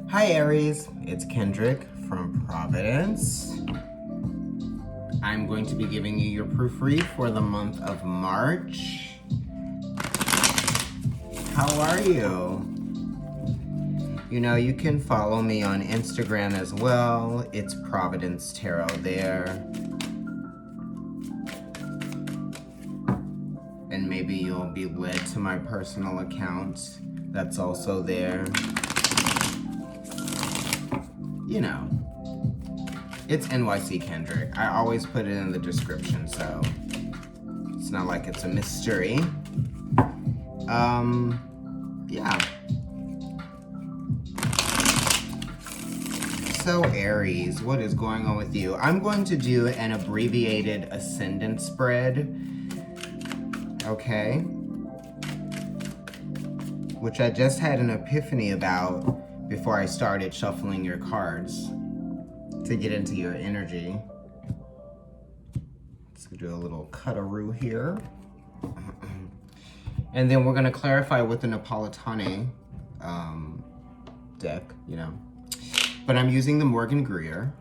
Hi Aries, it's Kendrick from Providence. I'm going to be giving you your proofread for the month of March. How are you? You know, you can follow me on Instagram as well. It's Providence Tarot there. And maybe you'll be led to my personal account that's also there. You know, it's NYC Kendrick. I always put it in the description, so it's not like it's a mystery. Yeah. So Aries, what is going on with you? I'm going to do an abbreviated ascendant spread, okay? Which I just had an epiphany about before I started shuffling your cards to get into your energy. Let's do a little cut-a-roo here. And then we're gonna clarify with the Napolitane deck, you know. But I'm using the Morgan Greer.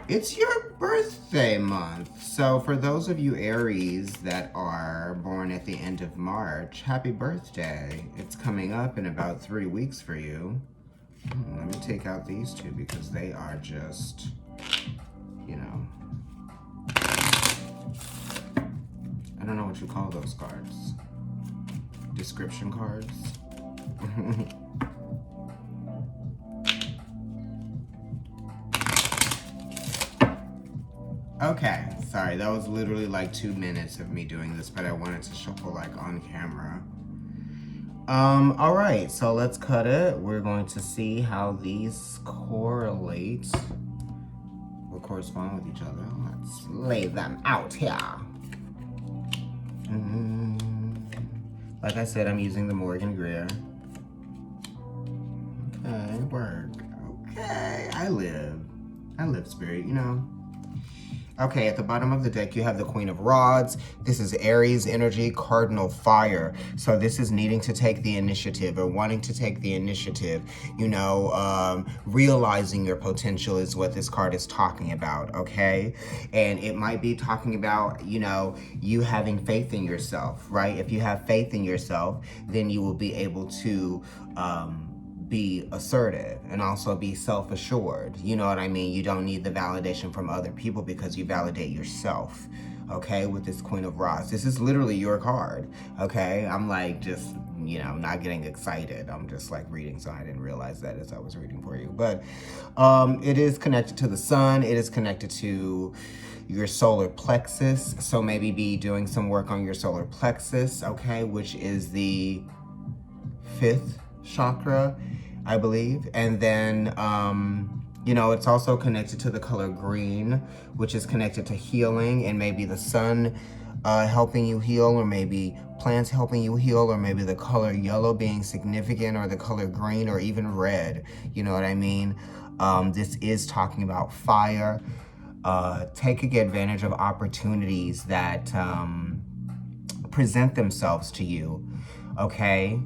It's your birthday month. So for those of you Aries that are born at the end of March, happy birthday. It's coming up in about 3 weeks for you. Let me take out these two because they are just, you know, I don't know what you call those cards. Description cards. Okay, sorry, that was literally like 2 minutes of me doing this, but I wanted to shuffle like on camera. All right, so let's cut it. We're going to see how these correlate or correspond with each other. Let's lay them out here. Like I said, I'm using the Morgan Greer. Okay, work. Okay, I live spirit, you know. Okay, at the bottom of the deck, you have the Queen of Rods. This is Aries energy, Cardinal fire. So this is needing to take the initiative or wanting to take the initiative. You know, realizing your potential is what this card is talking about, okay? And it might be talking about, you know, you having faith in yourself, right? If you have faith in yourself, then you will be able to, be assertive and also be self-assured. You know what I mean? You don't need the validation from other people because you validate yourself, okay, with this Queen of Rods. This is literally your card, okay? I'm like just, you know, not getting excited. I'm just like reading, so I didn't realize that as I was reading for you. But it is connected to the sun. It is connected to your solar plexus. So maybe be doing some work on your solar plexus, okay, which is the 5th chakra, I believe. And then, you know, it's also connected to the color green, which is connected to healing, and maybe the sun helping you heal, or maybe plants helping you heal, or maybe the color yellow being significant, or the color green, or even red. You know what I mean? This is talking about fire. Taking advantage of opportunities that present themselves to you, okay?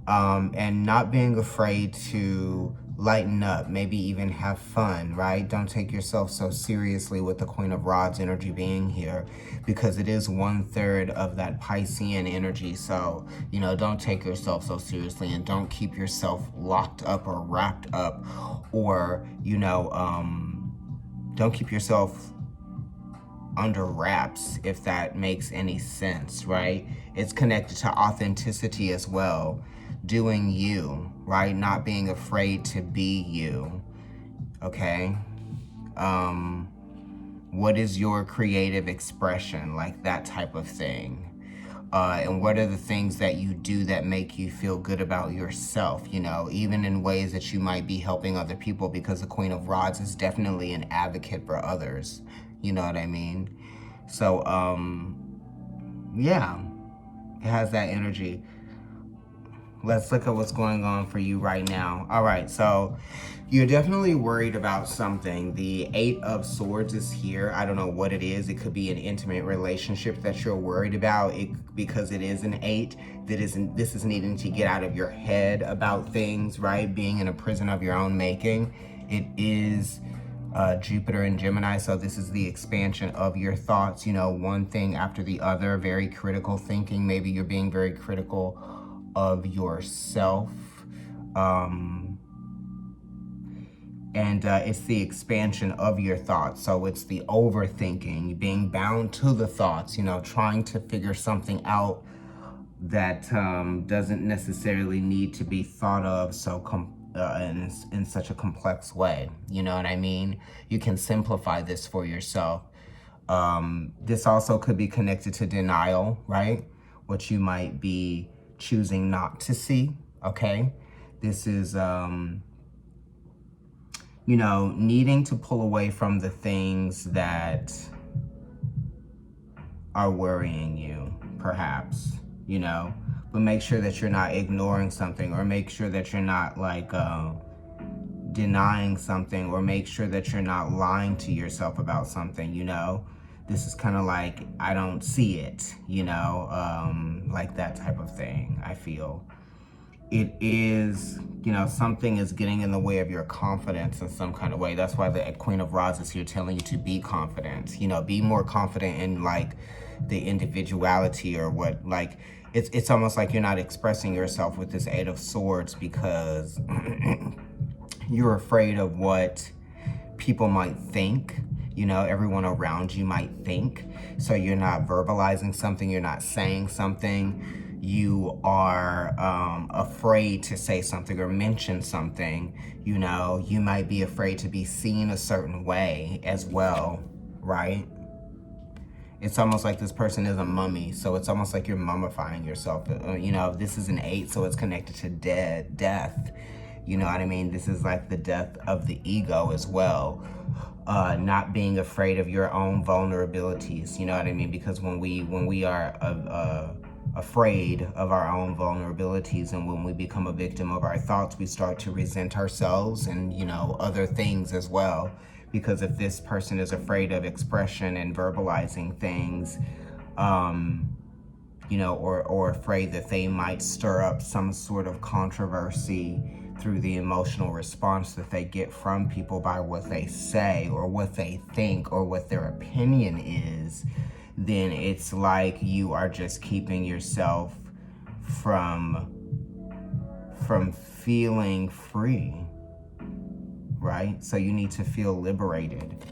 And not being afraid to lighten up, maybe even have fun, right? Don't take yourself so seriously with the Queen of Rods energy being here, because it is 1/3 of that Piscean energy. So, you know, don't take yourself so seriously, and don't keep yourself locked up or wrapped up, or, you know, don't keep yourself under wraps, if that makes any sense, right? It's connected to authenticity as well. Doing you, right? Not being afraid to be you, okay? What is your creative expression? Like that type of thing. And what are the things that you do that make you feel good about yourself, you know, even in ways that you might be helping other people, because the Queen of Rods is definitely an advocate for others. You know what I mean? So, yeah, it has that energy. Let's look at what's going on for you right now. All right, so you're definitely worried about something. The 8 of Swords is here. I don't know what it is. It could be an intimate relationship that you're worried about. Because it is an 8. This is needing to get out of your head about things, right? Being in a prison of your own making. It is Jupiter and Gemini, so this is the expansion of your thoughts, you know, one thing after the other, very critical thinking. Maybe you're being very critical of yourself. And it's the expansion of your thoughts. So it's the overthinking, being bound to the thoughts, you know, trying to figure something out that doesn't necessarily need to be thought of so in such a complex way. You know what I mean? You can simplify this for yourself. This also could be connected to denial, right? What you might be choosing not to see, okay? This is... you know, needing to pull away from the things that are worrying you, perhaps, you know, but make sure that you're not ignoring something, or make sure that you're not like denying something, or make sure that you're not lying to yourself about something, you know. This is kind of like, I don't see it, you know, like that type of thing, I feel. It is, you know, something is getting in the way of your confidence in some kind of way. That's why the Queen of Rods is here telling you to be confident, you know, be more confident in like the individuality, or what, like, it's almost like you're not expressing yourself with this 8 of Swords because you're afraid of what people might think, you know, everyone around you might think. So you're not verbalizing something, you're not saying something. You are afraid to say something or mention something, you know. You might be afraid to be seen a certain way as well, right? It's almost like this person is a mummy, so it's almost like you're mummifying yourself. You know, this is an 8, so it's connected to death. You know what I mean? This is like the death of the ego as well. Not being afraid of your own vulnerabilities, you know what I mean? Because when we are afraid of our own vulnerabilities, and when we become a victim of our thoughts, we start to resent ourselves and, you know, other things as well. Because if this person is afraid of expression and verbalizing things, you know, or afraid that they might stir up some sort of controversy through the emotional response that they get from people by what they say or what they think or what their opinion is, then it's like you are just keeping yourself from feeling free, right? So you need to feel liberated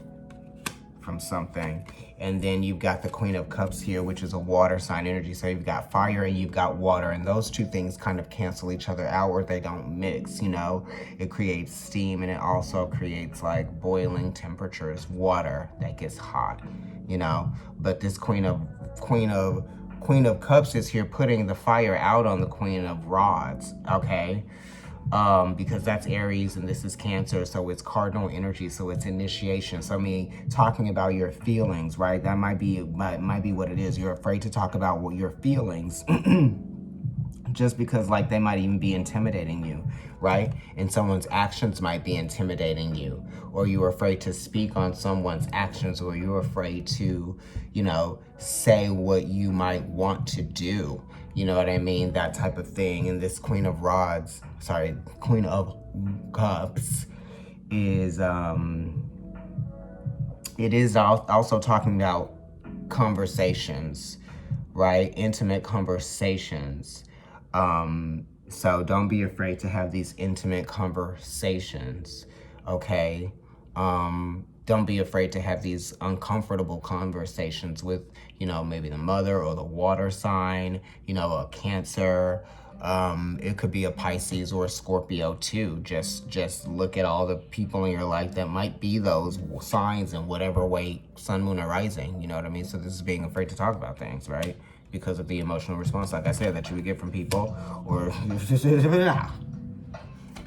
from something. And then you've got the Queen of Cups here, which is a water sign energy. So you've got fire and you've got water, and those two things kind of cancel each other out, or they don't mix, you know. It creates steam, and it also creates like boiling temperatures, water that gets hot, you know. But this Queen of Cups is here putting the fire out on the Queen of Rods, okay? Because that's Aries and this is Cancer, so it's cardinal energy, so it's initiation. So talking about your feelings, right? That might be what it is. You're afraid to talk about what your feelings just because like they might even be intimidating you, right? And someone's actions might be intimidating you, or you're afraid to speak on someone's actions, or you're afraid to, you know, say what you might want to do. You know what I mean? That type of thing. And this Queen of Cups is, it is also talking about conversations, right? Intimate conversations. So don't be afraid to have these intimate conversations, okay? Don't be afraid to have these uncomfortable conversations with, you know, maybe the mother or the water sign, you know, a Cancer. It could be a Pisces or a Scorpio too. Just look at all the people in your life that might be those signs in whatever way, sun, moon, or rising, you know what I mean? So this is being afraid to talk about things, right? Because of the emotional response, like I said, that you would get from people, or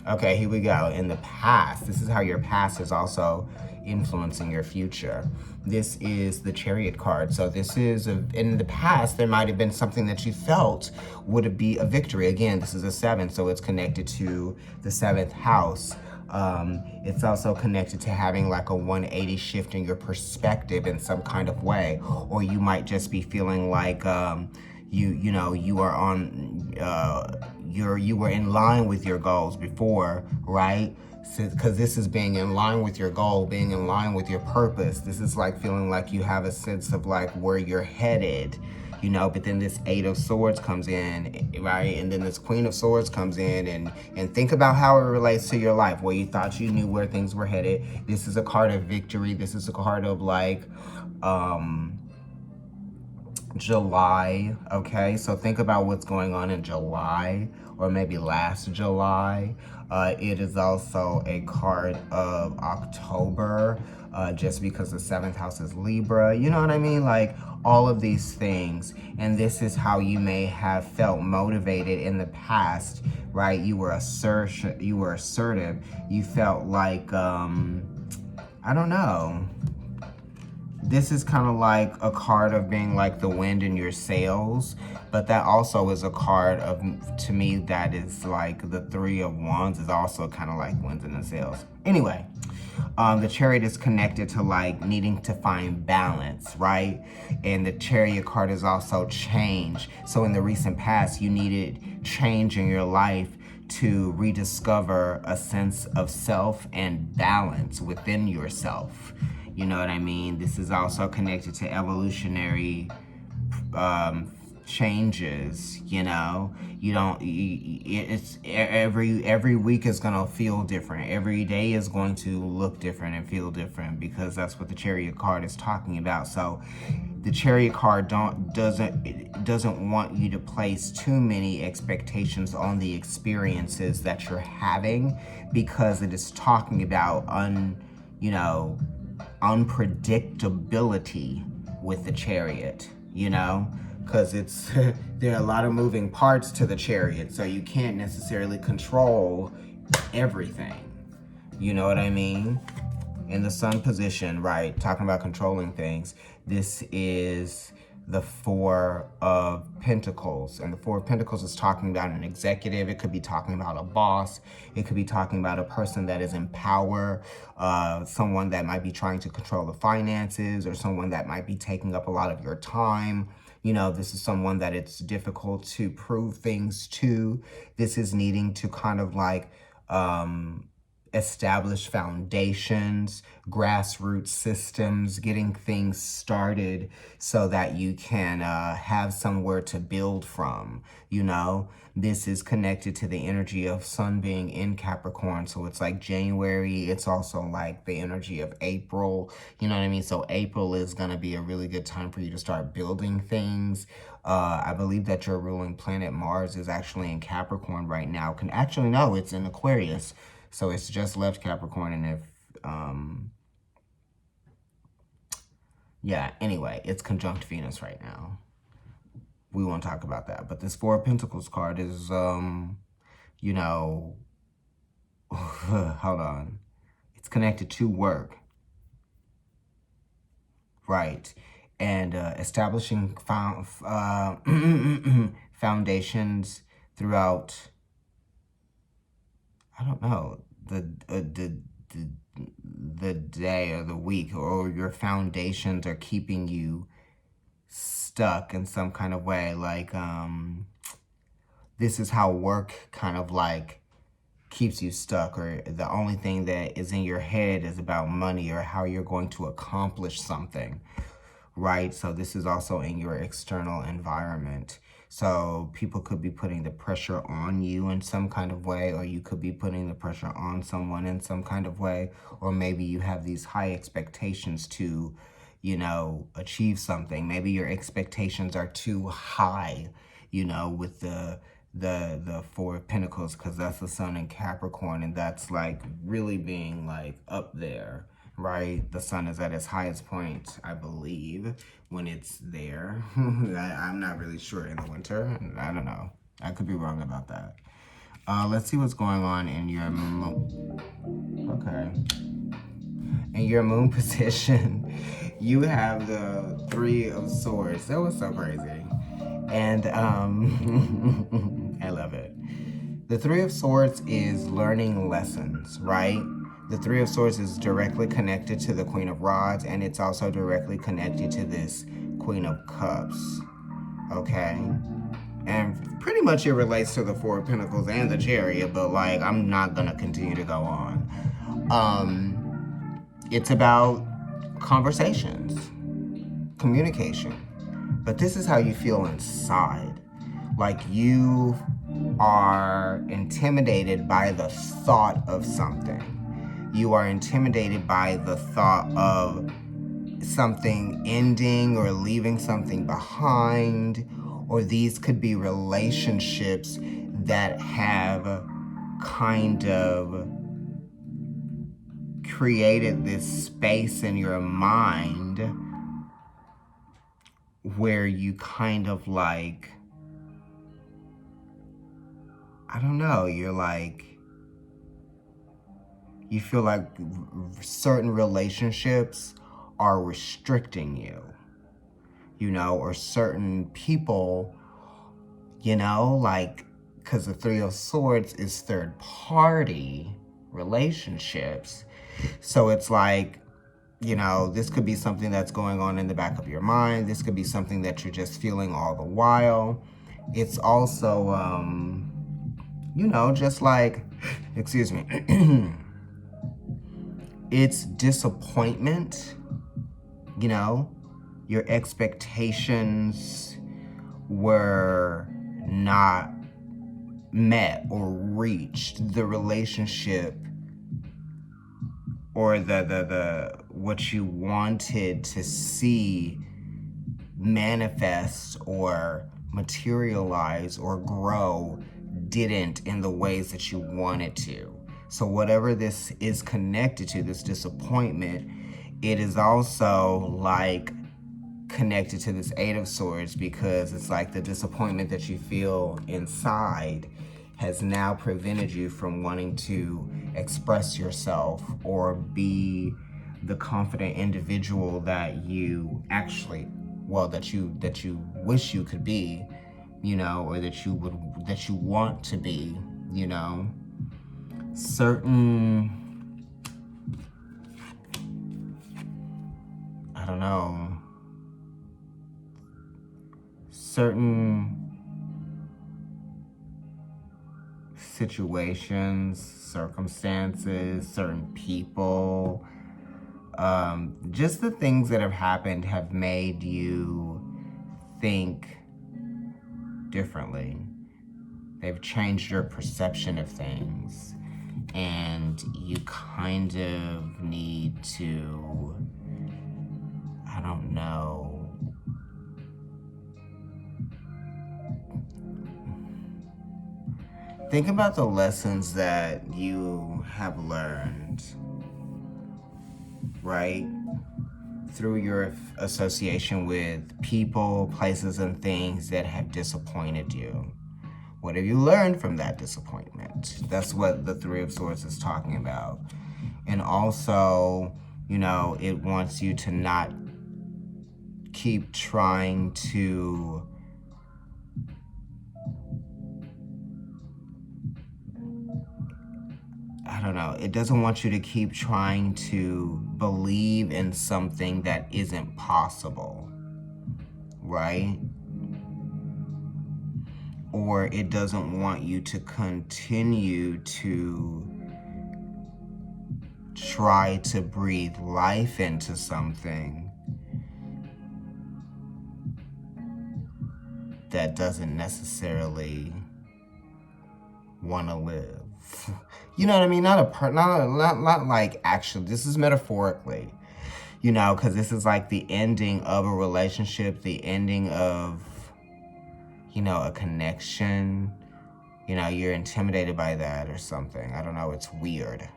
Okay, here we go. In the past, this is how your past is also influencing your future. This is the Chariot card. So this is, in the past, there might have been something that you felt would be a victory. Again, this is a 7, so it's connected to the 7th house. It's also connected to having like a 180 shift in your perspective in some kind of way. Or you might just be feeling like you are on you were in line with your goals before, right? Because this is being in line with your goal, being in line with your purpose. This is like feeling like you have a sense of like where you're headed, but then this 8 of Swords comes in, right? And then this Queen of Swords comes in, and think about how it relates to your life, where you thought you knew where things were headed. This is a card of victory. This is a card of like July, okay? So think about what's going on in July, or maybe last July. It is also a card of October, just because the 7th house is Libra. You know what I mean? Like all of these things. And this is how you may have felt motivated in the past, right? You were assertive. You felt like, I don't know. This is kind of like a card of being like the wind in your sails, but that also is a card of, to me, that is like the 3 of Wands is also kind of like winds in the sails. Anyway, the Chariot is connected to like needing to find balance, right? And the Chariot card is also change. So in the recent past, you needed change in your life to rediscover a sense of self and balance within yourself. You know what I mean? This is also connected to evolutionary changes, it's every week is gonna feel different. Every day is going to look different and feel different, because that's what the Chariot card is talking about. So the Chariot card doesn't want you to place too many expectations on the experiences that you're having, because it is talking about unpredictability with the Chariot, because it's there are a lot of moving parts to the Chariot, so you can't necessarily control everything. You know what I mean? In the Sun position, right, talking about controlling things, this is the 4 of Pentacles. And the 4 of Pentacles is talking about an executive. It could be talking about a boss. It could be talking about a person that is in power, someone that might be trying to control the finances, or someone that might be taking up a lot of your time. This is someone that it's difficult to prove things to. This is needing to kind of like establish foundations, grassroots systems, getting things started so that you can have somewhere to build from, This is connected to the energy of Sun being in Capricorn, so it's like January. It's also like the energy of April, you know what I mean? So April is going to be a really good time for you to start building things. I believe that your ruling planet Mars is actually in Capricorn right now. No, it's in Aquarius. So it's just left Capricorn, and anyway, it's conjunct Venus right now. We won't talk about that. But this 4 of Pentacles card is, hold on. It's connected to work, right? And establishing foundations throughout, I don't know, the day or the week, or your foundations are keeping you stuck in some kind of way. Like, this is how work kind of like keeps you stuck, or the only thing that is in your head is about money or how you're going to accomplish something, right? So this is also in your external environment. So people could be putting the pressure on you in some kind of way, or you could be putting the pressure on someone in some kind of way, or maybe you have these high expectations to, achieve something. Maybe your expectations are too high, with the 4 of Pentacles, because that's the Sun in Capricorn, and that's like really being like up there, right? The Sun is at its highest point, I believe, when it's there. I'm not really sure in the winter. I don't know. I could be wrong about that. Let's see what's going on in your moon. Okay. In your moon position, you have the Three of Swords. That was so crazy. And I love it. The Three of Swords is learning lessons, right? The Three of Swords is directly connected to the Queen of Rods, and it's also directly connected to this Queen of Cups, okay? And pretty much it relates to the Four of Pentacles and the Chariot, but like, I'm not gonna continue to go on. It's about conversations, communication, but this is how you feel inside. Like you are intimidated by the thought of something. You are intimidated by the thought of something ending or leaving something behind, or these could be relationships that have kind of created this space in your mind where you kind of like, I don't know, you're like, you feel like certain relationships are restricting you, you know, or certain people, you know, like, because the Three of Swords is third party relationships. So it's like, you know, this could be something that's going on in the back of your mind. This could be something that you're just feeling all the while. It's also, you know, just like, excuse me, it's disappointment, you know, your expectations were not met or reached. The relationship or the what you wanted to see manifest or materialize or grow didn't in the ways that you wanted to. So whatever this is connected to, this disappointment, it is also like connected to this Eight of Swords, because it's like the disappointment that you feel inside has now prevented you from wanting to express yourself or be the confident individual that you actually, well, that you wish you could be, you know, or that you want to be, you know. Certain, I don't know, certain situations, circumstances, certain people, just the things that have happened have made you think differently. They've changed your perception of things, and you kind of need to, I don't know, think about the lessons that you have learned, right? Through your association with people, places, and things that have disappointed you. What have you learned from that disappointment? That's what the Three of Swords is talking about. And also, you know, it wants you to not keep trying to I don't know, it doesn't want you to keep trying to believe in something that isn't possible, right? Or it doesn't want you to continue to try to breathe life into something that doesn't necessarily want to live. You know what I mean? Not like actually, this is metaphorically, you know, because this is like the ending of a relationship, the ending of, you know, a connection. You know, you're intimidated by that or something. I don't know, it's weird.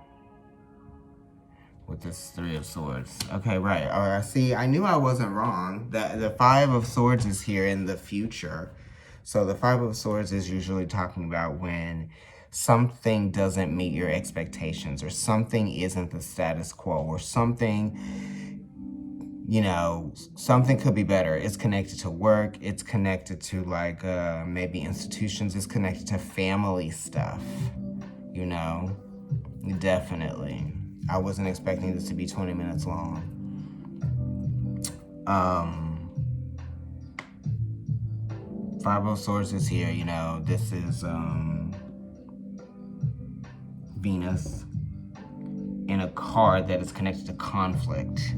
With this Three of Swords. Okay, right. All right, see, I knew I wasn't wrong. The Five of Swords is here in the future. So the Five of Swords is usually talking about when something doesn't meet your expectations, or something isn't the status quo, or something, you know, something could be better. It's connected to work. It's connected to like maybe institutions. It's connected to family stuff, you know, definitely. I wasn't expecting this to be 20 minutes long. Five of Swords is here, you know, this is Venus in a card that is connected to conflict.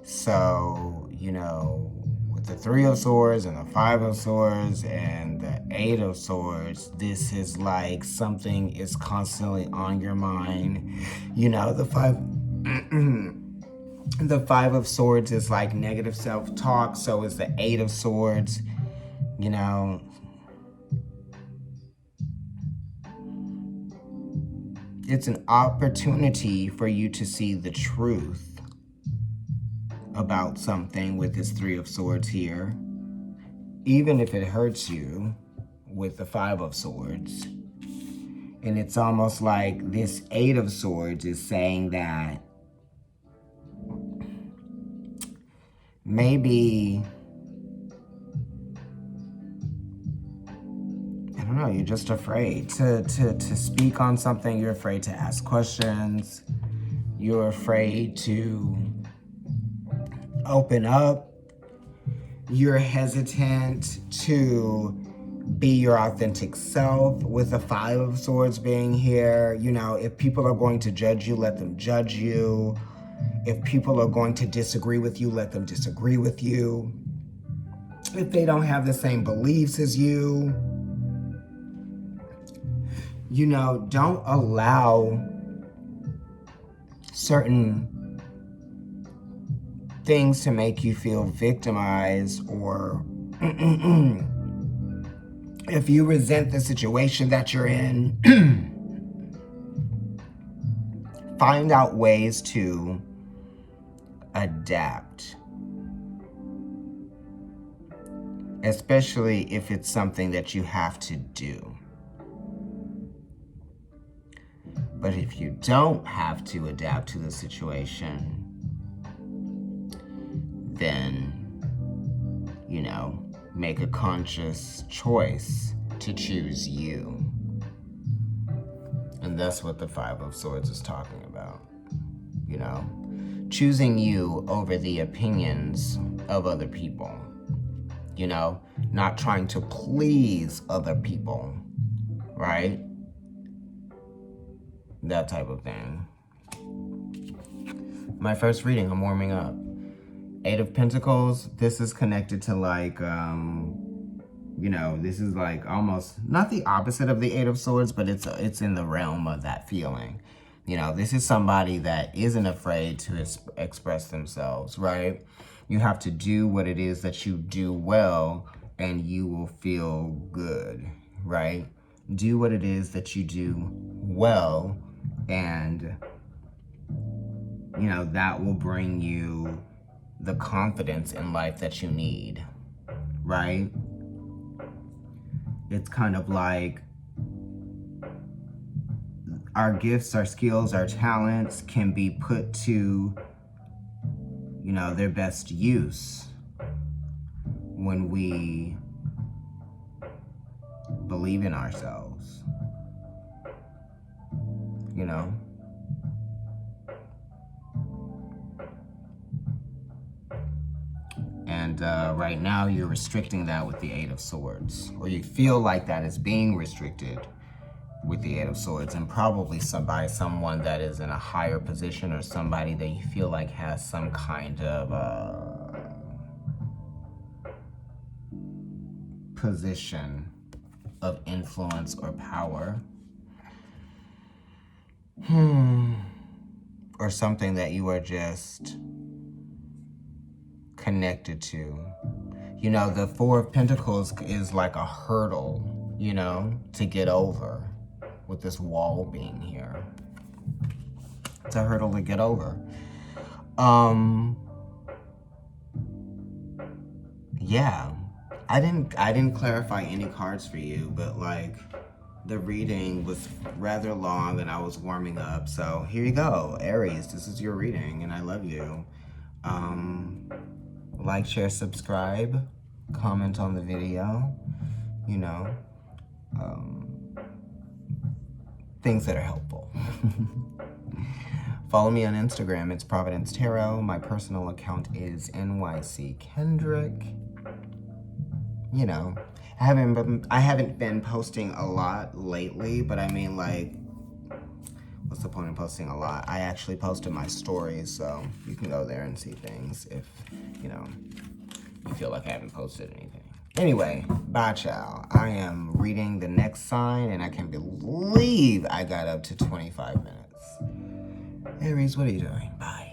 So, you know, with the Three of Swords and the Five of Swords and the Eight of Swords, this is like something is constantly on your mind. You know, the Five of Swords is like negative self-talk, so is the Eight of Swords, you know. It's an opportunity for you to see the truth about something with this Three of Swords here, even if it hurts you with the Five of Swords. And it's almost like this Eight of Swords is saying that maybe, I don't know, you're just afraid to speak on something. You're afraid to ask questions. You're afraid to open up. You're hesitant to be your authentic self with the Five of Swords being here. You know, if people are going to judge you, let them judge you. If people are going to disagree with you, let them disagree with you. If they don't have the same beliefs as you, you know, don't allow certain things to make you feel victimized, or if you resent the situation that you're in, find out ways to adapt, especially if it's something that you have to do. But if you don't have to adapt to the situation, then, you know, make a conscious choice to choose you. And that's what the Five of Swords is talking about, you know, choosing you over the opinions of other people, you know, not trying to please other people, right? That type of thing. My first reading, I'm warming up. Eight of Pentacles, this is connected to like, you know, this is like almost, not the opposite of the Eight of Swords, but it's in the realm of that feeling. You know, this is somebody that isn't afraid to express themselves, right? You have to do what it is that you do well, and you will feel good, right? Do what it is that you do well, and, you know, that will bring you the confidence in life that you need, right? It's kind of like our gifts, our skills, our talents can be put to, you know, their best use when we believe in ourselves, you know? And right now you're restricting that with the Eight of Swords, or you feel like that is being restricted with the Eight of Swords, and probably by someone that is in a higher position, or somebody that you feel like has some kind of position of influence or power. Or something that you are just connected to. You know, the Four of Pentacles is like a hurdle, you know, to get over, with this wall being here. It's a hurdle to get over. Yeah. I didn't clarify any cards for you, but like, The reading was rather long and I was warming up. So here you go, Aries, this is your reading and I love you. Like, share, subscribe, comment on the video, you know, things that are helpful. Follow me on Instagram, it's Providence Tarot. My personal account is NYC Kendrick. You know, I haven't been posting a lot lately, but I mean, like, what's the point of posting a lot? I actually posted my stories, so you can go there and see things if, you know, you feel like I haven't posted anything. Anyway, bye, child. I am reading the next sign, and I can't believe I got up to 25 minutes. Aries, what are you doing? Bye.